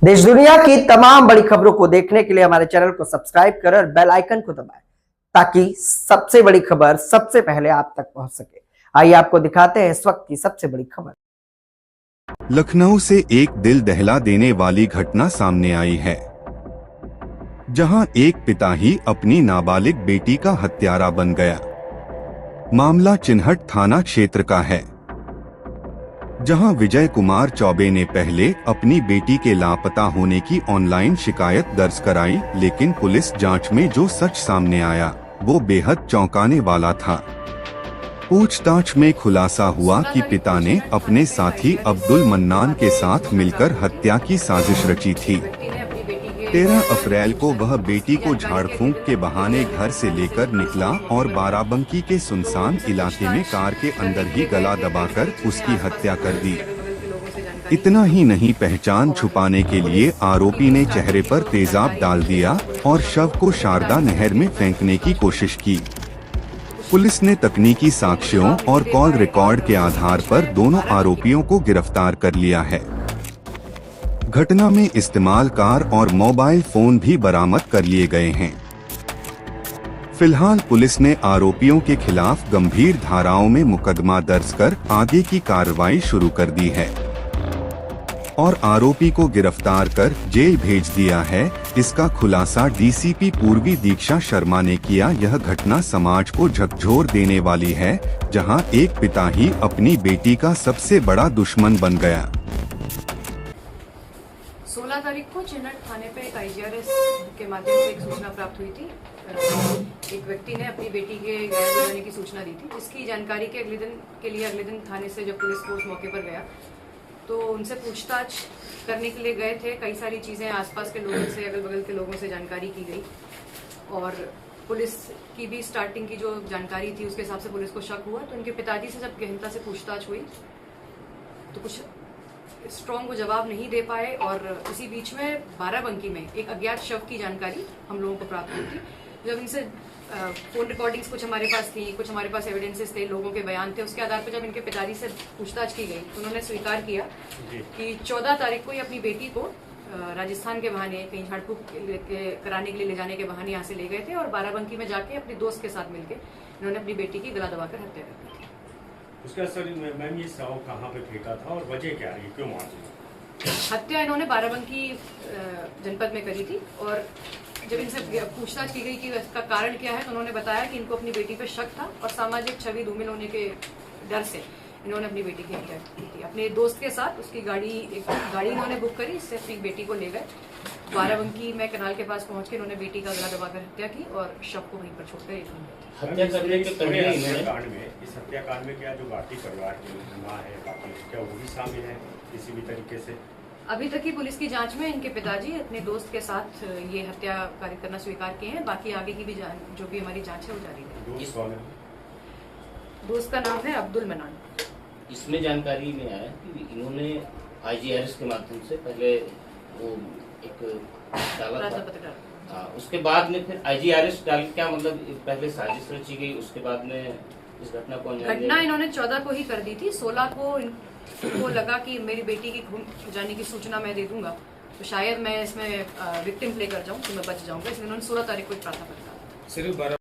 देश दुनिया की तमाम बड़ी खबरों को देखने के लिए हमारे चैनल को सब्सक्राइब करें और बेल आइकन को दबाएं ताकि सबसे बड़ी खबर सबसे पहले आप तक पहुंच सके। आइए आपको दिखाते हैं इस वक्त की सबसे बड़ी खबर। लखनऊ से एक दिल दहला देने वाली घटना सामने आई है, जहां एक पिता ही अपनी नाबालिग बेटी का हत्यारा बन गया। मामला चिन्हट थाना क्षेत्र का है, जहां विजय कुमार चौबे ने पहले अपनी बेटी के लापता होने की ऑनलाइन शिकायत दर्ज कराई, लेकिन पुलिस जांच में जो सच सामने आया वो बेहद चौंकाने वाला था। पूछताछ में खुलासा हुआ कि पिता ने अपने साथी अब्दुल मन्नान के साथ मिलकर हत्या की साजिश रची थी। 13 अप्रैल को वह बेटी को झाड़ फूंक के बहाने घर से लेकर निकला और बाराबंकी के सुनसान इलाके में कार के अंदर ही गला दबाकर उसकी हत्या कर दी। इतना ही नहीं, पहचान छुपाने के लिए आरोपी ने चेहरे पर तेजाब डाल दिया और शव को शारदा नहर में फेंकने की कोशिश की। पुलिस ने तकनीकी साक्ष्यों और कॉल रिकॉर्ड के आधार पर दोनों आरोपियों को गिरफ्तार कर लिया है। घटना में इस्तेमाल कार और मोबाइल फोन भी बरामद कर लिए गए हैं। फिलहाल पुलिस ने आरोपियों के खिलाफ गंभीर धाराओं में मुकदमा दर्ज कर आगे की कार्रवाई शुरू कर दी है और आरोपी को गिरफ्तार कर जेल भेज दिया है। इसका खुलासा डीसीपी पूर्वी दीक्षा शर्मा ने किया। यह घटना समाज को झकझोर देने वाली है, जहां एक पिता ही अपनी बेटी का सबसे बड़ा दुश्मन बन गया। 16 तारीख को चिन्हट थाने पे एक IGRS के माध्यम से एक सूचना प्राप्त हुई थी। एक व्यक्ति ने अपनी बेटी के गायब हो जाने की सूचना दी थी, जिसकी जानकारी के अगले दिन थाने से जब पुलिस फोर्स मौके पर गया तो उनसे पूछताछ करने के लिए गए थे। कई सारी चीज़ें आसपास के लोगों से, अगल बगल के लोगों से जानकारी की गई और पुलिस की भी स्टार्टिंग की जो जानकारी थी उसके हिसाब से पुलिस को शक हुआ। तो उनके पिताजी से जब गहनता से पूछताछ हुई तो कुछ स्ट्रॉन्ग वो जवाब नहीं दे पाए और इसी बीच में बाराबंकी में एक अज्ञात शव की जानकारी हम लोगों को प्राप्त हुई थी। जब इनसे फोन रिकॉर्डिंग्स कुछ हमारे पास थी, कुछ हमारे पास एविडेंसेस थे, लोगों के बयान थे, उसके आधार पर जब इनके पिताजी से पूछताछ की गई तो उन्होंने स्वीकार किया कि 14 तारीख को ये अपनी बेटी को राजस्थान के बहाने कहीं झाड़ फूंक कराने के लिए ले जाने के बहाने यहाँ से ले गए थे और बाराबंकी में जाके अपने दोस्त के साथ मिलकर इन्होंने अपनी बेटी की गला दबाकर हत्या कर दी थी। उसका सर मैम ये शव कहाँ पे फेंका था और वजह क्या रही, क्यों मारी? हत्या इन्होंने बाराबंकी जनपद में करी थी और जब इनसे पूछताछ की गई कि इसका कारण क्या है तो उन्होंने बताया कि इनको अपनी बेटी पे शक था और सामाजिक छवि धूमिल होने के डर से इन्होंने अपनी बेटी की हत्या की थी। अपने दोस्त के साथ उसकी एक गाड़ी इन्होंने बुक करी, इससे अपनी बेटी को ले गए। बाराबंकी में कनाल के पास पहुंच के इन्होंने बेटी का गला दबाकर हत्या की और शव को वहीं पर छोड़कर हत्या करने के पहले इस हत्याकांड में क्या जो भारतीय परिवार की मां है बाकी क्या वो भी शामिल है किसी भी तरीके से? अभी तक की पुलिस की जांच में इनके पिताजी अपने दोस्त के साथ ये हत्या कार्य करना स्वीकार किए हैं। बाकी आगे की भी जो भी हमारी जांच है वो जारी है। दोस्त का नाम है अब्दुल मन्नान। इसमें जानकारी में आया कि इन्होंने IGRS के माध्यम से पहले वो एक डाला था, उसके बाद में फिर IGRS डाल क्या मतलब पहले साजिश रची गई, उसके बाद में इस घटना को घटना इन्होंने 14 को ही कर दी थी। 16 को इनको लगा कि मेरी बेटी की गुम जाने की सूचना मैं दे दूंगा तो शायद मैं इसमें विक्टिम प्ले कर जाऊं तो मैं बच जाऊंगा, इसलिए उन्होंने 16 तारीख को एक प्रार्थना पत्र डाला।